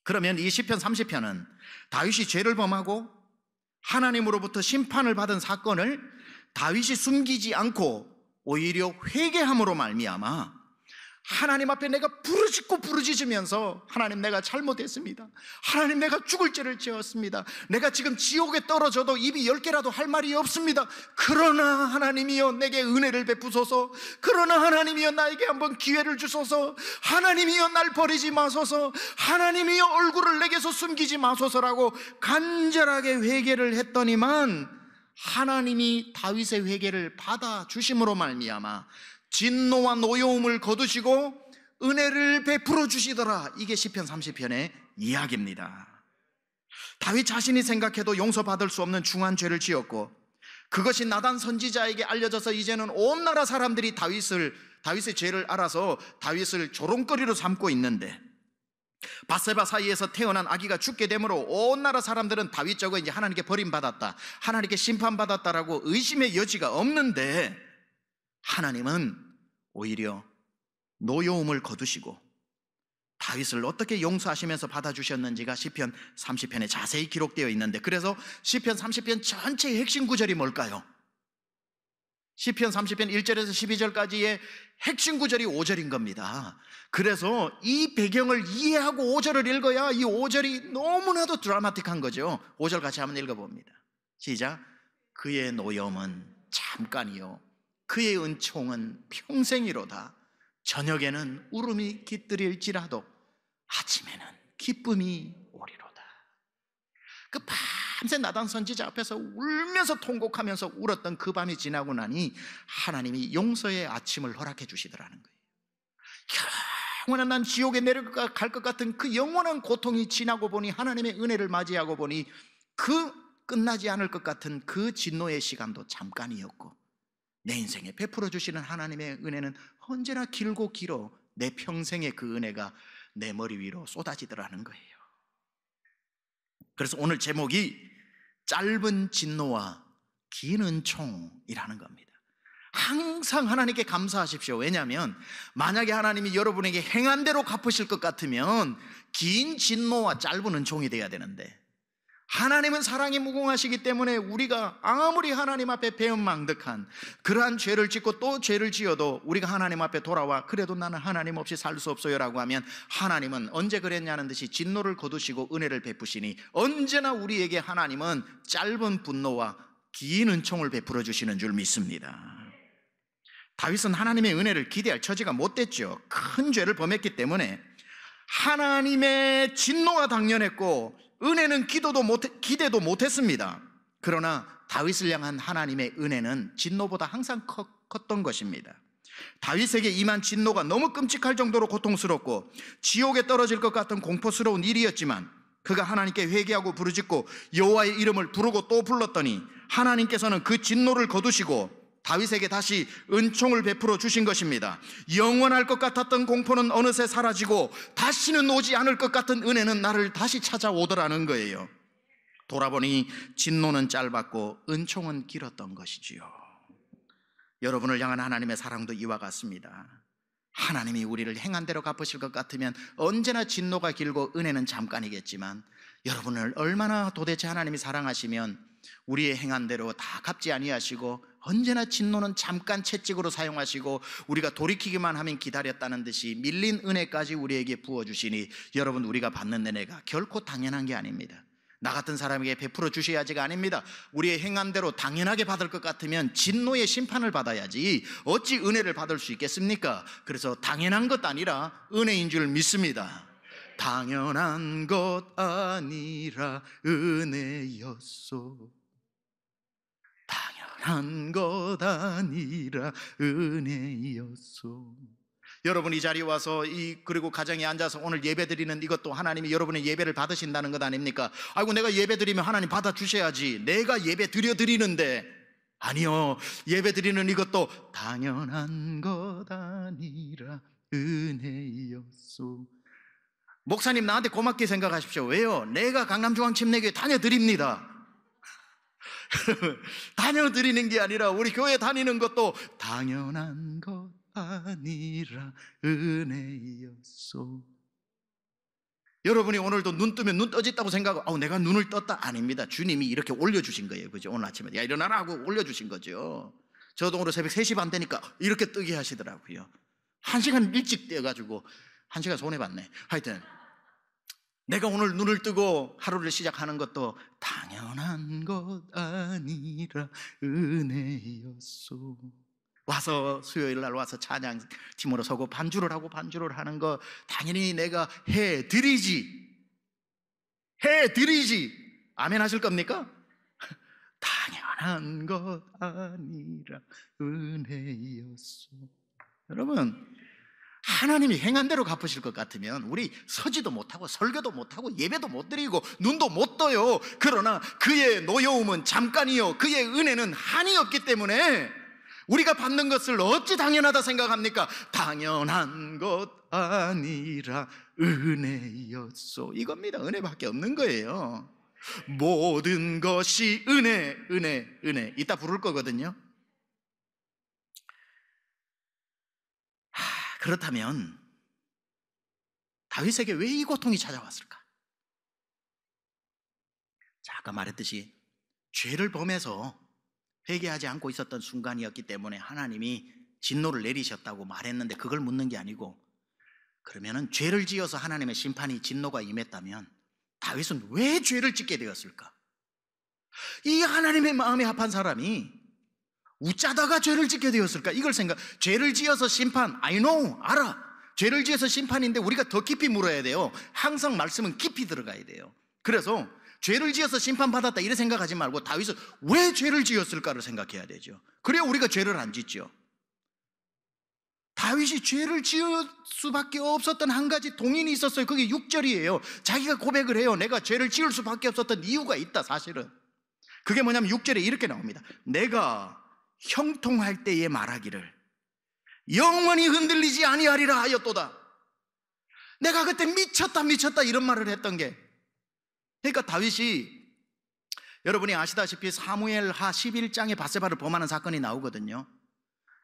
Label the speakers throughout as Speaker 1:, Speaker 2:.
Speaker 1: 그러면 이 시편 30편은 다윗이 죄를 범하고 하나님으로부터 심판을 받은 사건을 다윗이 숨기지 않고 오히려 회개함으로 말미암아 하나님 앞에 내가 부르짖으면서 하나님, 내가 잘못했습니다. 하나님, 내가 죽을 죄를 지었습니다. 내가 지금 지옥에 떨어져도 입이 10개라도 할 말이 없습니다. 그러나 하나님이여 내게 은혜를 베푸소서. 그러나 하나님이여 나에게 한번 기회를 주소서. 하나님이여 날 버리지 마소서. 하나님이여 얼굴을 내게서 숨기지 마소서라고 간절하게 회개를 했더니만 하나님이 다윗의 회개를 받아주심으로 말미암아 진노와 노여움을 거두시고 은혜를 베풀어 주시더라. 이게 시편 30편의 이야기입니다. 다윗 자신이 생각해도 용서받을 수 없는 중한 죄를 지었고 그것이 나단 선지자에게 알려져서 이제는 온 나라 사람들이 다윗의 죄를 알아서 다윗을 조롱거리로 삼고 있는데, 밧세바 사이에서 태어난 아기가 죽게 되므로 온 나라 사람들은 다윗 저거 이제 하나님께 버림받았다, 하나님께 심판받았다라고 의심의 여지가 없는데, 하나님은 오히려 노여움을 거두시고 다윗을 어떻게 용서하시면서 받아주셨는지가 시편 30편에 자세히 기록되어 있는데, 그래서 시편 30편 전체의 핵심 구절이 뭘까요? 시편 30편 1절에서 12절까지의 핵심 구절이 5절인 겁니다. 그래서 이 배경을 이해하고 5절을 읽어야 이 5절이 너무나도 드라마틱한 거죠. 5절 같이 한번 읽어봅니다. 시작. 그의 노여움은 잠깐이요 그의 은총은 평생이로다. 저녁에는 울음이 깃들일지라도 아침에는 기쁨이 오리로다. 그 밤새 나단 선지자 앞에서 울면서 통곡하면서 울었던 그 밤이 지나고 나니 하나님이 용서의 아침을 허락해 주시더라는 거예요. 영원한 난 지옥에 내려갈 것 같은 그 영원한 고통이 지나고 보니, 하나님의 은혜를 맞이하고 보니 그 끝나지 않을 것 같은 그 진노의 시간도 잠깐이었고, 내 인생에 베풀어 주시는 하나님의 은혜는 언제나 길고 길어 내 평생의 그 은혜가 내 머리 위로 쏟아지더라는 거예요. 그래서 오늘 제목이 짧은 진노와 긴 은총이라는 겁니다. 항상 하나님께 감사하십시오. 왜냐하면 만약에 하나님이 여러분에게 행한 대로 갚으실 것 같으면 긴 진노와 짧은 은총이 돼야 되는데, 하나님은 사랑이 무궁하시기 때문에 우리가 아무리 하나님 앞에 배은망덕한 그러한 죄를 짓고 또 죄를 지어도 우리가 하나님 앞에 돌아와 그래도 나는 하나님 없이 살 수 없어요 라고 하면 하나님은 언제 그랬냐는 듯이 진노를 거두시고 은혜를 베푸시니, 언제나 우리에게 하나님은 짧은 분노와 긴 은총을 베풀어 주시는 줄 믿습니다. 다윗은 하나님의 은혜를 기대할 처지가 못 됐죠. 큰 죄를 범했기 때문에 하나님의 진노가 당연했고 은혜는 기대도 못했습니다. 그러나 다윗을 향한 하나님의 은혜는 진노보다 항상 컸던 것입니다. 다윗에게 임한 진노가 너무 끔찍할 정도로 고통스럽고 지옥에 떨어질 것 같은 공포스러운 일이었지만, 그가 하나님께 회개하고 부르짖고 여호와의 이름을 부르고 또 불렀더니 하나님께서는 그 진노를 거두시고 다윗에게 다시 은총을 베풀어 주신 것입니다. 영원할 것 같았던 공포는 어느새 사라지고 다시는 오지 않을 것 같은 은혜는 나를 다시 찾아오더라는 거예요. 돌아보니 진노는 짧았고 은총은 길었던 것이지요. 여러분을 향한 하나님의 사랑도 이와 같습니다. 하나님이 우리를 행한 대로 갚으실 것 같으면 언제나 진노가 길고 은혜는 잠깐이겠지만, 여러분을 얼마나 도대체 하나님이 사랑하시면 우리의 행한 대로 다 갚지 아니하시고 언제나 진노는 잠깐 채찍으로 사용하시고 우리가 돌이키기만 하면 기다렸다는 듯이 밀린 은혜까지 우리에게 부어주시니, 여러분, 우리가 받는 은혜가 결코 당연한 게 아닙니다. 나 같은 사람에게 베풀어 주셔야지가 아닙니다. 우리의 행한 대로 당연하게 받을 것 같으면 진노의 심판을 받아야지 어찌 은혜를 받을 수 있겠습니까? 그래서 당연한 것 아니라 은혜인 줄 믿습니다. 당연한 것 아니라 은혜였소. 당연한 것 아니라 은혜였소. 여러분 이 자리에 와서 그리고 가정에 앉아서 오늘 예배 드리는 이것도 하나님이 여러분의 예배를 받으신다는 것 아닙니까? 아이고, 내가 예배 드리면 하나님 받아주셔야지, 내가 예배 드리는데. 아니요, 예배 드리는 이것도 당연한 것 아니라 은혜였소. 목사님, 나한테 고맙게 생각하십시오. 왜요? 내가 강남중앙침례교회 다녀드립니다. 다녀드리는 게 아니라 우리 교회 다니는 것도 당연한 것 아니라 은혜였소. 여러분이 오늘도 눈 뜨면 눈 떠졌다고 생각하고 내가 눈을 떴다? 아닙니다. 주님이 이렇게 올려주신 거예요. 그죠? 오늘 아침에 야 일어나라 하고 올려주신 거죠. 저도 오늘 새벽 3시 반 되니까 이렇게 뜨게 하시더라고요. 1시간 일찍 떼어가지고 1시간 손해봤네. 하여튼 내가 오늘 눈을 뜨고 하루를 시작하는 것도 당연한 것 아니라 은혜였소. 와서 수요일 날 와서 찬양팀으로 서고 반주를 하고 반주를 하는 거 당연히 내가 해드리지. 아멘 하실 겁니까? 당연한 것 아니라 은혜였소. 여러분, 하나님이 행한 대로 갚으실 것 같으면 우리 서지도 못하고 설교도 못하고 예배도 못 드리고 눈도 못 떠요. 그러나 그의 노여움은 잠깐이요 그의 은혜는 한이 없기 때문에 우리가 받는 것을 어찌 당연하다 생각합니까? 당연한 것 아니라 은혜였소. 이겁니다. 은혜밖에 없는 거예요. 모든 것이 은혜. 이따 부를 거거든요. 그렇다면 다윗에게 왜 이 고통이 찾아왔을까? 자, 아까 말했듯이 죄를 범해서 회개하지 않고 있었던 순간이었기 때문에 하나님이 진노를 내리셨다고 말했는데 그걸 묻는 게 아니고, 그러면은 죄를 지어서 하나님의 심판이 진노가 임했다면 다윗은 왜 죄를 짓게 되었을까? 이 하나님의 마음에 합한 사람이 웃자다가 죄를 짓게 되었을까? 이걸 죄를 지어서 심판, I know, 알아. 죄를 지어서 심판인데 우리가 더 깊이 물어야 돼요. 항상 말씀은 깊이 들어가야 돼요. 그래서 죄를 지어서 심판받았다 이래 생각하지 말고 다윗은 왜 죄를 지었을까를 생각해야 되죠. 그래야 우리가 죄를 안 짓죠. 다윗이 죄를 지을 수밖에 없었던 한 가지 동인이 있었어요. 그게 6절이에요. 자기가 고백을 해요. 내가 죄를 지을 수밖에 없었던 이유가 있다. 사실은 그게 뭐냐면 6절에 이렇게 나옵니다. 내가 형통할 때에 말하기를 영원히 흔들리지 아니하리라 하였도다. 내가 그때 미쳤다 이런 말을 했던 게, 그러니까 다윗이, 여러분이 아시다시피 사무엘하 11장에 바세바를 범하는 사건이 나오거든요.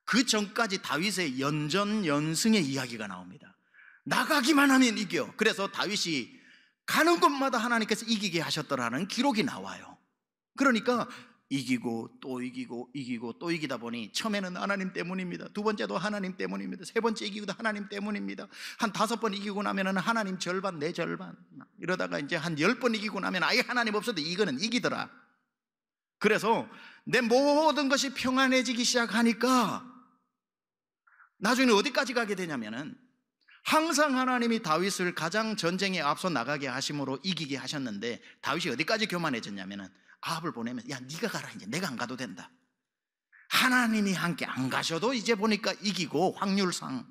Speaker 1: 그 전까지 다윗의 연전연승의 이야기가 나옵니다. 나가기만 하면 이겨. 그래서 다윗이 가는 곳마다 하나님께서 이기게 하셨더라는 기록이 나와요. 그러니까 이기고 또 이기다 보니 처음에는 하나님 때문입니다. 두 번째도 하나님 때문입니다. 세 번째 이기고도 하나님 때문입니다. 한 5번 이기고 나면은 하나님 절반 내 절반, 이러다가 이제 한 10번 이기고 나면 아예 하나님 없어도 이거는 이기더라. 그래서 내 모든 것이 평안해지기 시작하니까 나중에는 어디까지 가게 되냐면은 항상 하나님이 다윗을 가장 전쟁에 앞서 나가게 하심으로 이기게 하셨는데 다윗이 어디까지 교만해졌냐면은 아합을 보내면 야 네가 가라, 이제 내가 안 가도 된다. 하나님이 함께 안 가셔도 이제 보니까 이기고 확률상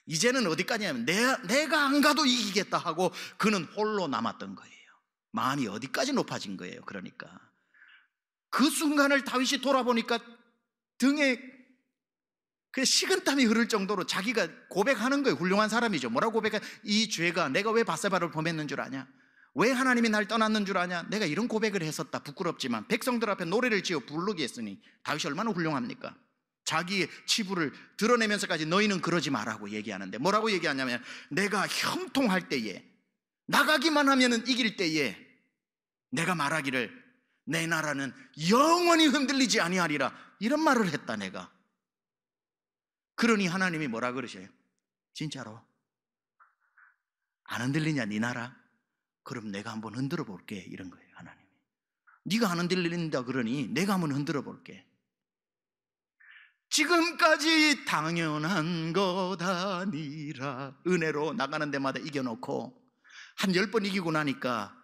Speaker 1: 이제는 어디까지냐면 내가 안 가도 이기겠다 하고 그는 홀로 남았던 거예요. 마음이 어디까지 높아진 거예요. 그러니까 그 순간을 다윗이 돌아보니까 등에 그 식은땀이 흐를 정도로 자기가 고백하는 거예요. 훌륭한 사람이죠. 뭐라고 고백해? 이 죄가 내가 왜 바세바를 범했는 줄 아냐? 왜 하나님이 날 떠났는 줄 아냐? 내가 이런 고백을 했었다. 부끄럽지만 백성들 앞에 노래를 지어 부르게 했으니. 다윗이 얼마나 훌륭합니까? 자기의 치부를 드러내면서까지 너희는 그러지 말라고 얘기하는데 뭐라고 얘기하냐면 내가 형통할 때에, 나가기만 하면 이길 때에 내가 말하기를 내 나라는 영원히 흔들리지 아니하리라, 이런 말을 했다 내가. 그러니 하나님이 뭐라 그러셔요? 진짜로 안 흔들리냐 네 나라? 그럼 내가 한번 흔들어 볼게, 이런 거예요. 하나님이 네가 안 흔들린다 그러니 내가 한번 흔들어 볼게. 지금까지 당연한 것 아니라 은혜로 나가는 데마다 이겨놓고 한 10번 이기고 나니까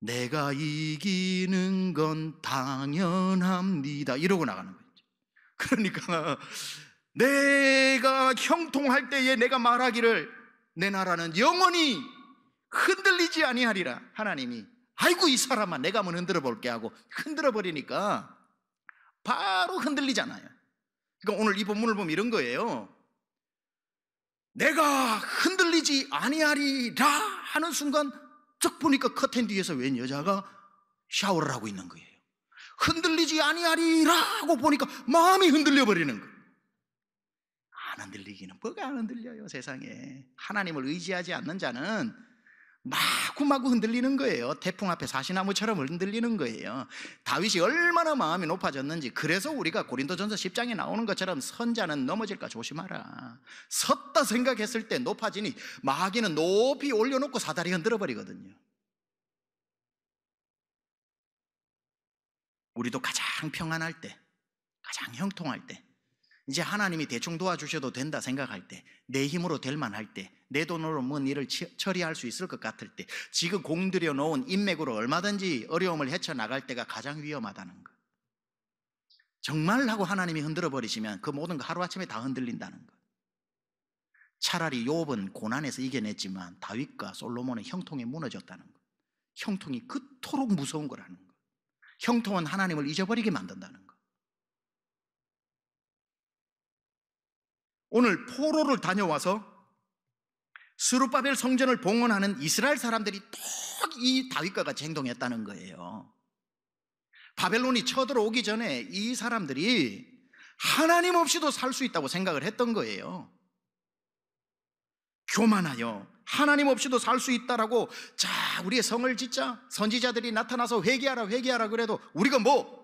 Speaker 1: 내가 이기는 건 당연합니다 이러고 나가는 거죠. 그러니까 내가 형통할 때에 내가 말하기를 내 나라는 영원히 흔들리지 아니하리라. 하나님이 아이고 이 사람아 내가 한번 흔들어 볼게 하고 흔들어 버리니까 바로 흔들리잖아요. 그러니까 오늘 이 본문을 보면 이런 거예요. 내가 흔들리지 아니하리라 하는 순간 쩍 보니까 커튼 뒤에서 웬 여자가 샤워를 하고 있는 거예요. 흔들리지 아니하리라 하고 보니까 마음이 흔들려 버리는 거예요. 안 흔들리기는 뭐가 안 흔들려요. 세상에 하나님을 의지하지 않는 자는 마구마구 흔들리는 거예요. 태풍 앞에 사시나무처럼 흔들리는 거예요. 다윗이 얼마나 마음이 높아졌는지. 그래서 우리가 고린도전서 10장에 나오는 것처럼 선자는 넘어질까 조심하라. 섰다 생각했을 때 높아지니 마귀는 높이 올려놓고 사다리 흔들어 버리거든요. 우리도 가장 평안할 때, 가장 형통할 때, 이제 하나님이 대충 도와주셔도 된다 생각할 때, 내 힘으로 될 만할 때, 내 돈으로 뭔 일을 처리할 수 있을 것 같을 때, 지금 공들여 놓은 인맥으로 얼마든지 어려움을 헤쳐나갈 때가 가장 위험하다는 것. 정말 하고 하나님이 흔들어 버리시면 그 모든 거 하루아침에 다 흔들린다는 것. 차라리 욥은 고난에서 이겨냈지만 다윗과 솔로몬은 형통에 무너졌다는 것. 형통이 그토록 무서운 거라는 것. 형통은 하나님을 잊어버리게 만든다는 것. 오늘 포로를 다녀와서 스룹바벨 성전을 봉헌하는 이스라엘 사람들이 또 이 다윗과 같이 행동했다는 거예요. 바벨론이 쳐들어오기 전에 이 사람들이 하나님 없이도 살 수 있다고 생각을 했던 거예요. 교만하여 하나님 없이도 살 수 있다라고, 자, 우리의 성을 짓자. 선지자들이 나타나서 회개하라 회개하라 그래도 우리가 뭐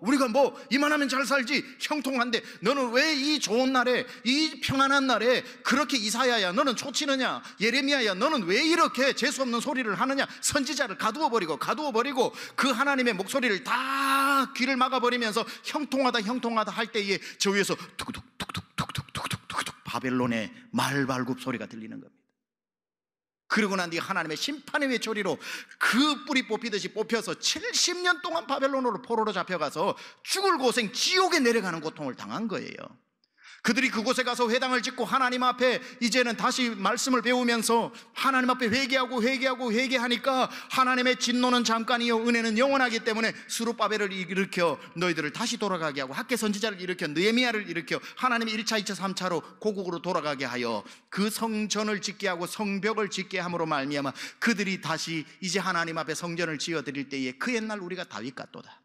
Speaker 1: 이만하면 잘 살지, 형통한데 너는 왜 이 좋은 날에, 이 평안한 날에 그렇게 이사야야 너는 초치느냐, 예레미야야 너는 왜 이렇게 재수없는 소리를 하느냐. 선지자를 가두어 버리고 그 하나님의 목소리를 다 귀를 막아버리면서 형통하다 할 때에 저 위에서 툭툭툭툭툭툭툭툭툭 바벨론의 말발굽 소리가 들리는 겁니다. 그러고 난 뒤 하나님의 심판의 외초리로 그 뿌리 뽑히듯이 뽑혀서 70년 동안 바벨론으로 포로로 잡혀가서 죽을 고생, 지옥에 내려가는 고통을 당한 거예요. 그들이 그곳에 가서 회당을 짓고 하나님 앞에 이제는 다시 말씀을 배우면서 하나님 앞에 회개하니까 하나님의 진노는 잠깐이요 은혜는 영원하기 때문에 스룹바벨을 일으켜 너희들을 다시 돌아가게 하고, 학개 선지자를 일으켜 느헤미야를 일으켜 하나님의 1차 2차 3차로 고국으로 돌아가게 하여 그 성전을 짓게 하고 성벽을 짓게 함으로 말미암아 그들이 다시 이제 하나님 앞에 성전을 지어드릴 때에 그 옛날 우리가 다윗 같도다.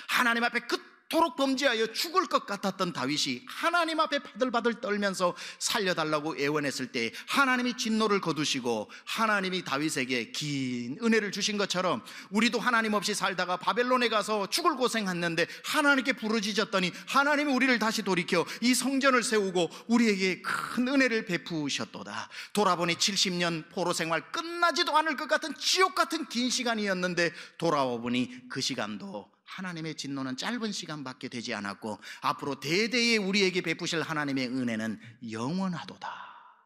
Speaker 1: 하나님 앞에 그토록 범죄하여 죽을 것 같았던 다윗이 하나님 앞에 바들바들 떨면서 살려달라고 애원했을 때 하나님이 진노를 거두시고 하나님이 다윗에게 긴 은혜를 주신 것처럼 우리도 하나님 없이 살다가 바벨론에 가서 죽을 고생했는데 하나님께 부르짖었더니 하나님이 우리를 다시 돌이켜 이 성전을 세우고 우리에게 큰 은혜를 베푸셨도다. 돌아보니 70년 포로 생활 끝나지도 않을 것 같은 지옥 같은 긴 시간이었는데 돌아와 보니 그 시간도 하나님의 진노는 짧은 시간밖에 되지 않았고 앞으로 대대에 우리에게 베푸실 하나님의 은혜는 영원하도다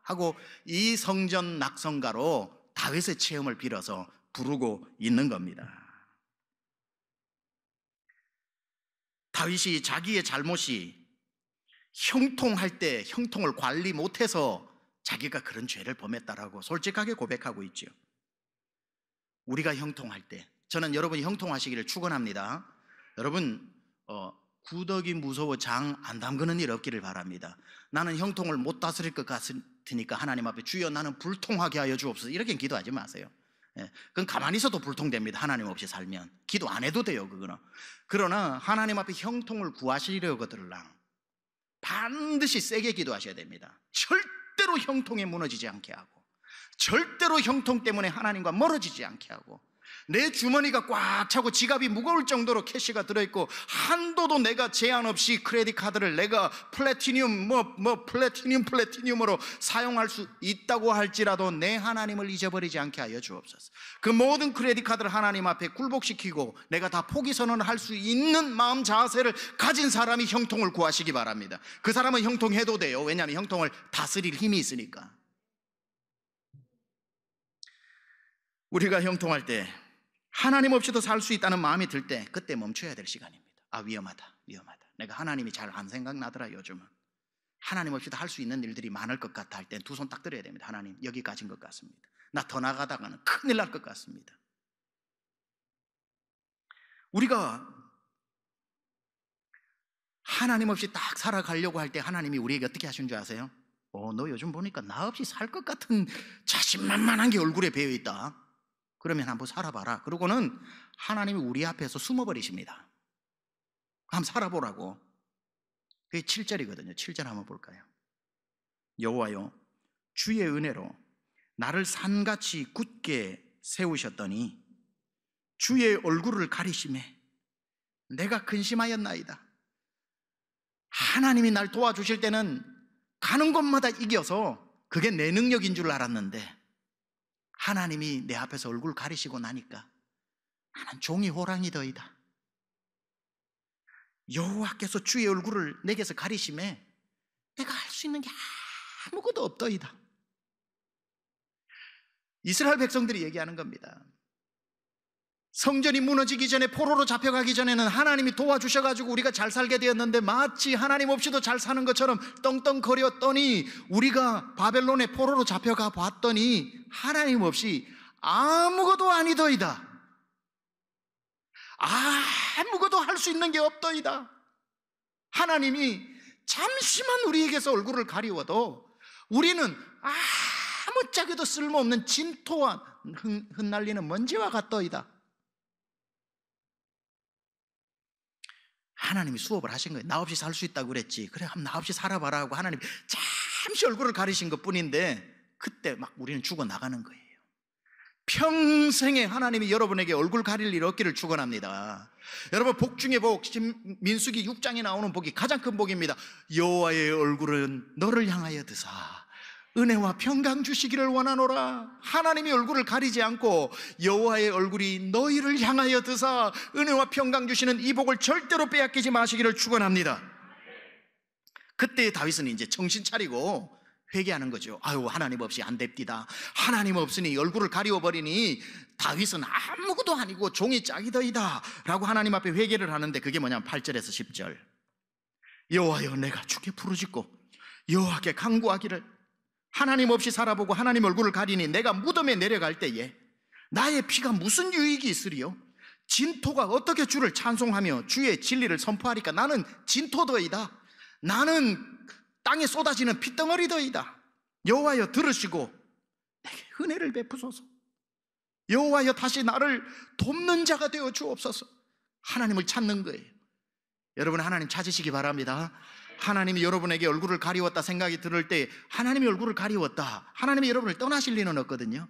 Speaker 1: 하고 이 성전 낙성가로 다윗의 체험을 빌어서 부르고 있는 겁니다. 다윗이 자기의 잘못이 형통할 때 형통을 관리 못해서 자기가 그런 죄를 범했다라고 솔직하게 고백하고 있죠. 우리가 형통할 때, 저는 여러분이 형통하시기를 축원합니다. 여러분 구더기 무서워 장 안 담그는 일 없기를 바랍니다. 나는 형통을 못 다스릴 것 같으니까 하나님 앞에 주여 나는 불통하게 하여 주옵소서 이렇게 기도하지 마세요. 그건 가만히 있어도 불통됩니다. 하나님 없이 살면 기도 안 해도 돼요. 그거는. 그러나 하나님 앞에 형통을 구하시려거들랑 반드시 세게 기도하셔야 됩니다. 절대로 형통에 무너지지 않게 하고, 절대로 형통 때문에 하나님과 멀어지지 않게 하고, 내 주머니가 꽉 차고 지갑이 무거울 정도로 캐시가 들어있고 한도도 내가 제한 없이 크레딧 카드를 내가 플래티늄으로 사용할 수 있다고 할지라도 내 하나님을 잊어버리지 않게 하여 주옵소서. 그 모든 크레딧 카드를 하나님 앞에 굴복시키고 내가 다 포기 선언을 할 수 있는 마음 자세를 가진 사람이 형통을 구하시기 바랍니다. 그 사람은 형통해도 돼요. 왜냐하면 형통을 다스릴 힘이 있으니까. 우리가 형통할 때 하나님 없이도 살 수 있다는 마음이 들 때 그때 멈춰야 될 시간입니다. 아, 위험하다. 내가 하나님이 잘 안 생각나더라. 요즘은 하나님 없이도 할 수 있는 일들이 많을 것 같아 할 땐 두 손 딱 들어야 됩니다. 하나님 여기까지인 것 같습니다. 나 더 나가다가는 큰일 날 것 같습니다. 우리가 하나님 없이 딱 살아가려고 할 때 하나님이 우리에게 어떻게 하시는 줄 아세요? 너 요즘 보니까 나 없이 살 것 같은 자신만만한 게 얼굴에 배어있다. 그러면 한번 살아봐라. 그러고는 하나님이 우리 앞에서 숨어버리십니다. 한번 살아보라고. 그게 7절이거든요 7절 한번 볼까요? 여호와여 주의 은혜로 나를 산같이 굳게 세우셨더니 주의 얼굴을 가리심에 내가 근심하였나이다. 하나님이 날 도와주실 때는 가는 곳마다 이겨서 그게 내 능력인 줄 알았는데 하나님이 내 앞에서 얼굴 가리시고 나니까 나는 종이 호랑이더이다. 여호와께서 주의 얼굴을 내게서 가리심에 내가 할 수 있는 게 아무것도 없더이다. 이스라엘 백성들이 얘기하는 겁니다. 성전이 무너지기 전에, 포로로 잡혀가기 전에는 하나님이 도와주셔가지고 우리가 잘 살게 되었는데 마치 하나님 없이도 잘 사는 것처럼 떵떵거렸더니 우리가 바벨론의 포로로 잡혀가 봤더니 하나님 없이 아무것도 아니더이다. 아무것도 할 수 있는 게 없더이다. 하나님이 잠시만 우리에게서 얼굴을 가리워도 우리는 아무짝에도 쓸모없는 진토와 흩날리는 먼지와 같더이다. 하나님이 수업을 하신 거예요. 나 없이 살 수 있다고 그랬지. 그래, 한번 나 없이 살아봐라 하고 하나님이 잠시 얼굴을 가리신 것 뿐인데 그때 막 우리는 죽어나가는 거예요. 평생에 하나님이 여러분에게 얼굴 가릴 일 없기를 축원합니다. 여러분, 복 중에 복, 민수기 6장에 나오는 복이 가장 큰 복입니다. 여호와의 얼굴은 너를 향하여 드사 은혜와 평강 주시기를 원하노라. 하나님이 얼굴을 가리지 않고 여호와의 얼굴이 너희를 향하여 드사 은혜와 평강 주시는 이 복을 절대로 빼앗기지 마시기를 축원합니다. 그때 다윗은 이제 정신 차리고 회개하는 거죠. 아유, 하나님 없이 안 됩디다. 하나님 없으니 얼굴을 가리워버리니 다윗은 아무것도 아니고 종이 짝이더이다 라고 하나님 앞에 회개를 하는데, 그게 뭐냐면 8절에서 10절. 여호와여, 내가 주께 부르짖고 여호와께 간구하기를 하나님 없이 살아보고 하나님 얼굴을 가리니 내가 무덤에 내려갈 때에 나의 피가 무슨 유익이 있으리요? 진토가 어떻게 주를 찬송하며 주의 진리를 선포하리까? 나는 진토더이다. 나는 땅에 쏟아지는 핏덩어리더이다. 여호와여, 들으시고 내게 은혜를 베푸소서. 여호와여, 다시 나를 돕는 자가 되어 주옵소서. 하나님을 찾는 거예요. 여러분, 하나님 찾으시기 바랍니다. 하나님이 여러분에게 얼굴을 가리웠다 생각이 들을 때, 하나님이 얼굴을 가리웠다, 하나님이 여러분을 떠나실 리는 없거든요.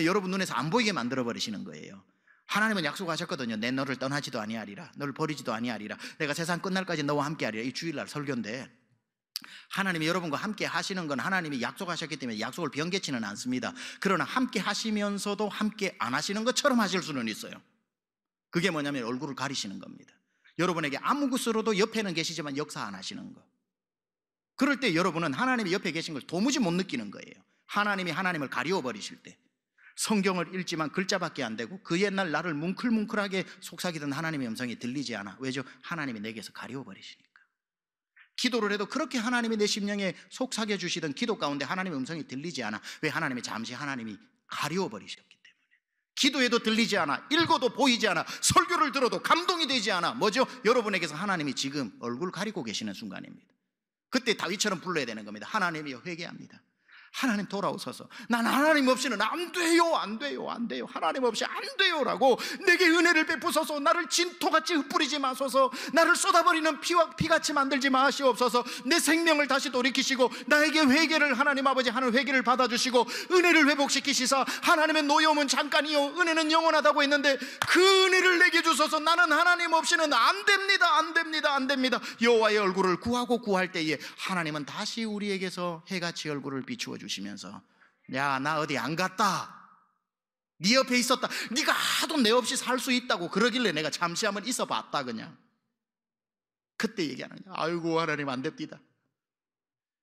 Speaker 1: 여러분 눈에서 안 보이게 만들어버리시는 거예요. 하나님은 약속하셨거든요. 내 너를 떠나지도 아니하리라, 너를 버리지도 아니하리라, 내가 세상 끝날까지 너와 함께 하리라. 이 주일날 설교인데, 하나님이 여러분과 함께 하시는 건 하나님이 약속하셨기 때문에 약속을 변개치는 않습니다. 그러나 함께 하시면서도 함께 안 하시는 것처럼 하실 수는 있어요. 그게 뭐냐면 얼굴을 가리시는 겁니다. 여러분에게 아무 것으로도 옆에는 계시지만 역사 안 하시는 거. 그럴 때 여러분은 하나님이 옆에 계신 걸 도무지 못 느끼는 거예요. 하나님이 하나님을 가리워버리실 때. 성경을 읽지만 글자밖에 안 되고 그 옛날 나를 뭉클뭉클하게 속삭이던 하나님의 음성이 들리지 않아. 왜죠? 하나님이 내게서 가리워버리시니까. 기도를 해도 그렇게 하나님이 내 심령에 속삭여 주시던 기도 가운데 하나님의 음성이 들리지 않아. 왜? 하나님이 잠시 하나님이 가리워버리셨기 때문에. 기도해도 들리지 않아. 읽어도 보이지 않아. 설교를 들어도 감동이 되지 않아. 뭐죠? 여러분에게서 하나님이 지금 얼굴 가리고 계시는 순간입니다. 그때 다윗처럼 불러야 되는 겁니다. 하나님이여, 회개합니다. 하나님 돌아오소서. 난 하나님 없이는 안 돼요, 안 돼요, 안 돼요. 하나님 없이 안 돼요 라고 내게 은혜를 베푸소서. 나를 진토같이 흩뿌리지 마소서. 나를 쏟아버리는 피같이 만들지 마시옵소서. 내 생명을 다시 돌이키시고 나에게 회개를, 하나님 아버지 하는 회개를 받아주시고 은혜를 회복시키시사 하나님의 노여움은 잠깐이요 은혜는 영원하다고 했는데 그 은혜를 내게 주소서. 나는 하나님 없이는 안 됩니다, 안 됩니다, 안 됩니다. 여호와의 얼굴을 구하고 구할 때에 하나님은 다시 우리에게서 해같이 얼굴을 비추어 주시면서, 야, 나 어디 안 갔다, 네 옆에 있었다, 네가 하도 내 없이 살 수 있다고 그러길래 내가 잠시 한번 있어 봤다. 그냥 그때 얘기하는 거야. 아이고, 하나님 안 됩니다.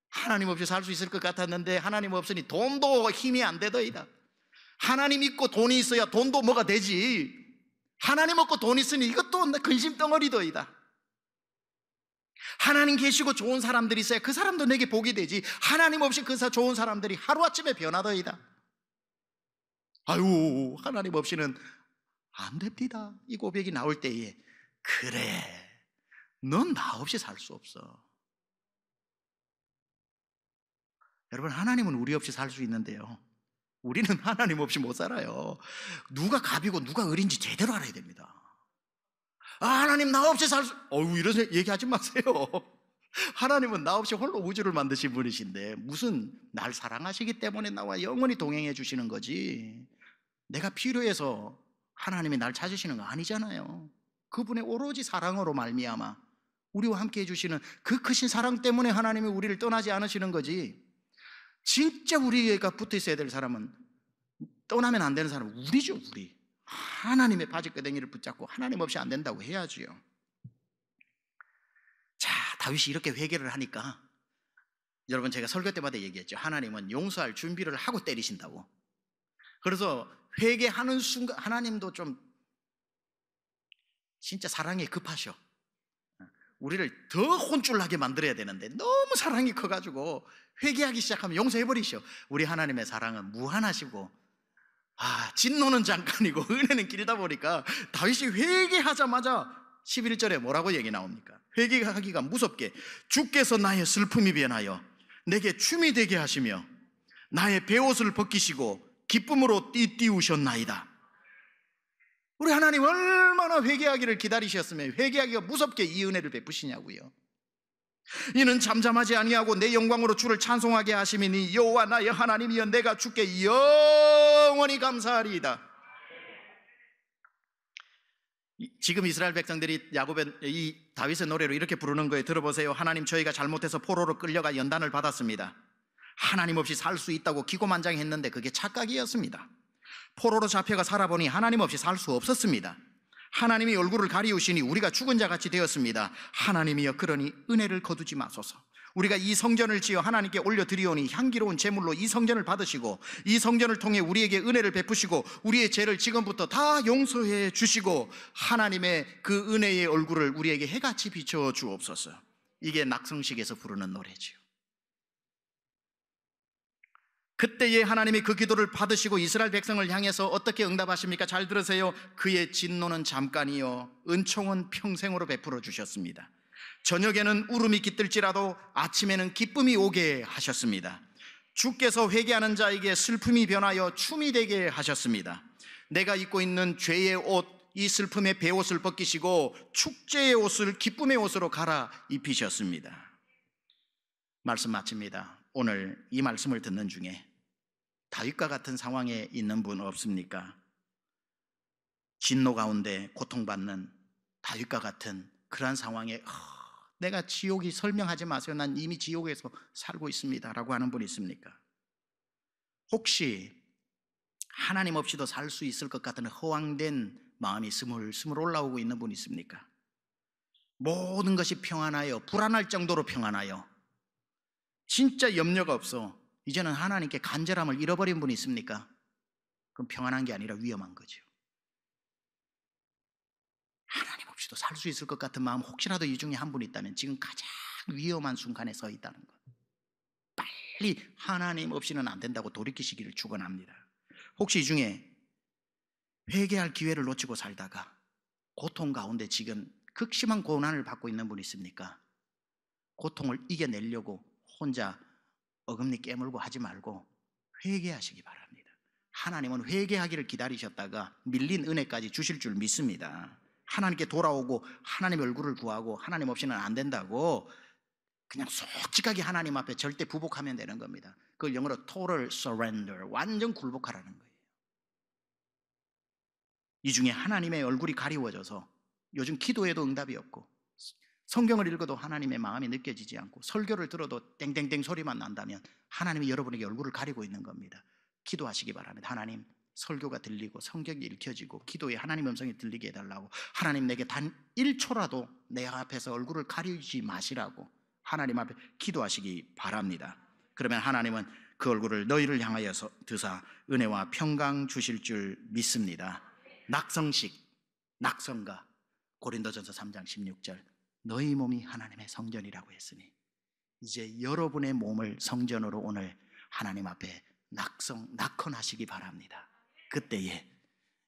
Speaker 1: 하나님 없이 살 수 있을 것 같았는데 하나님 없으니 돈도 힘이 안 되더이다. 하나님 있고 돈이 있어야 돈도 뭐가 되지. 하나님 없고 돈 있으니 이것도 근심덩어리더이다. 하나님 계시고 좋은 사람들이 있어야 그 사람도 내게 복이 되지. 하나님 없이 그 좋은 사람들이 하루아침에 변하더이다. 아유, 하나님 없이는 안 됩니다. 이 고백이 나올 때에, 그래, 넌 나 없이 살 수 없어. 여러분, 하나님은 우리 없이 살 수 있는데요, 우리는 하나님 없이 못 살아요. 누가 갑이고 누가 을인지 제대로 알아야 됩니다. 아, 하나님 나 없이 살 수, 이런 얘기하지 마세요. 하나님은 나 없이 홀로 우주를 만드신 분이신데 무슨 날 사랑하시기 때문에 나와 영원히 동행해 주시는 거지, 내가 필요해서 하나님이 날 찾으시는 거 아니잖아요. 그분의 오로지 사랑으로 말미암아 우리와 함께 해주시는 그 크신 사랑 때문에 하나님이 우리를 떠나지 않으시는 거지. 진짜 우리가 붙어 있어야 될 사람은, 떠나면 안 되는 사람은 우리죠. 우리 하나님의 바지끄댕이를 붙잡고 하나님 없이 안 된다고 해야지요. 자, 다윗이 이렇게 회개를 하니까, 여러분 제가 설교 때마다 얘기했죠. 하나님은 용서할 준비를 하고 때리신다고. 그래서 회개하는 순간 하나님도 좀 진짜 사랑에 급하셔. 우리를 더 혼쭐나게 만들어야 되는데 너무 사랑이 커가지고 회개하기 시작하면 용서해버리셔. 우리 하나님의 사랑은 무한하시고, 진노는 잠깐이고 은혜는 길다 보니까 다윗이 회개하자마자 11절에 뭐라고 얘기 나옵니까? 회개하기가 무섭게 주께서 나의 슬픔이 변하여 내게 춤이 되게 하시며 나의 베옷을 벗기시고 기쁨으로 띠띠우셨나이다. 우리 하나님 얼마나 회개하기를 기다리셨으면 회개하기가 무섭게 이 은혜를 베푸시냐고요. 이는 잠잠하지 아니하고 내 영광으로 주를 찬송하게 하심이니 여호와 나의 하나님이여 내가 주께 영원히 감사하리이다. 지금 이스라엘 백성들이 야곱의 이 다윗의 노래로 이렇게 부르는 거예요. 들어보세요. 하나님, 저희가 잘못해서 포로로 끌려가 연단을 받았습니다. 하나님 없이 살 수 있다고 기고만장했는데 그게 착각이었습니다. 포로로 잡혀가 살아보니 하나님 없이 살 수 없었습니다. 하나님이 얼굴을 가리우시니 우리가 죽은 자 같이 되었습니다. 하나님이여, 그러니 은혜를 거두지 마소서. 우리가 이 성전을 지어 하나님께 올려드리오니 향기로운 제물로 이 성전을 받으시고 이 성전을 통해 우리에게 은혜를 베푸시고 우리의 죄를 지금부터 다 용서해 주시고 하나님의 그 은혜의 얼굴을 우리에게 해같이 비춰 주옵소서. 이게 낙성식에서 부르는 노래지요. 그때에 하나님이 그 기도를 받으시고 이스라엘 백성을 향해서 어떻게 응답하십니까? 잘 들으세요. 그의 진노는 잠깐이요 은총은 평생으로 베풀어 주셨습니다. 저녁에는 울음이 깃들지라도 아침에는 기쁨이 오게 하셨습니다. 주께서 회개하는 자에게 슬픔이 변하여 춤이 되게 하셨습니다. 내가 입고 있는 죄의 옷, 이 슬픔의 베옷을 벗기시고 축제의 옷을 기쁨의 옷으로 갈아 입히셨습니다. 말씀 마칩니다. 오늘 이 말씀을 듣는 중에 다윗과 같은 상황에 있는 분 없습니까? 진노 가운데 고통받는 다윗과 같은 그러한 상황에 내가 지옥이 설명하지 마세요. 난 이미 지옥에서 살고 있습니다 라고 하는 분 있습니까? 혹시 하나님 없이도 살 수 있을 것 같은 허황된 마음이 스물스물 올라오고 있는 분 있습니까? 모든 것이 평안하여 불안할 정도로 평안하여 진짜 염려가 없어 이제는 하나님께 간절함을 잃어버린 분이 있습니까? 그럼 평안한 게 아니라 위험한 거죠. 하나님 없이도 살 수 있을 것 같은 마음, 혹시라도 이 중에 한 분 있다면 지금 가장 위험한 순간에 서 있다는 것, 빨리 하나님 없이는 안 된다고 돌이키시기를 축원합니다. 혹시 이 중에 회개할 기회를 놓치고 살다가 고통 가운데 지금 극심한 고난을 받고 있는 분 있습니까? 고통을 이겨내려고 혼자 어금니 깨물고 하지 말고 회개하시기 바랍니다. 하나님은 회개하기를 기다리셨다가 밀린 은혜까지 주실 줄 믿습니다. 하나님께 돌아오고 하나님의 얼굴을 구하고 하나님 없이는 안 된다고 그냥 솔직하게 하나님 앞에 절대 부복하면 되는 겁니다. 그걸 영어로 total surrender, 완전 굴복하라는 거예요. 이 중에 하나님의 얼굴이 가리워져서 요즘 기도해도 응답이 없고 성경을 읽어도 하나님의 마음이 느껴지지 않고 설교를 들어도 땡땡땡 소리만 난다면 하나님이 여러분에게 얼굴을 가리고 있는 겁니다. 기도하시기 바랍니다. 하나님, 설교가 들리고 성경이 읽혀지고 기도에 하나님의 음성이 들리게 해달라고, 하나님 내게 단 1초라도 내 앞에서 얼굴을 가리지 마시라고 하나님 앞에 기도하시기 바랍니다. 그러면 하나님은 그 얼굴을 너희를 향하여서 드사 은혜와 평강 주실 줄 믿습니다. 낙성식, 낙성가, 고린도전서 3장 16절, 너희 몸이 하나님의 성전이라고 했으니 이제 여러분의 몸을 성전으로 오늘 하나님 앞에 낙헌하시기 바랍니다. 그때에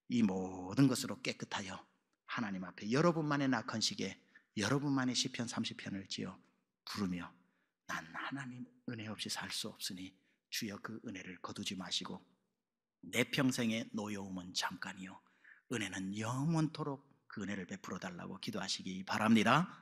Speaker 1: 이 모든 것으로 깨끗하여 하나님 앞에 여러분만의 낙헌식에 여러분만의 시편 30편을 지어 부르며 난 하나님 은혜 없이 살 수 없으니 주여 그 은혜를 거두지 마시고 내 평생의 노여움은 잠깐이요 은혜는 영원토록 그 은혜를 베풀어 달라고 기도하시기 바랍니다.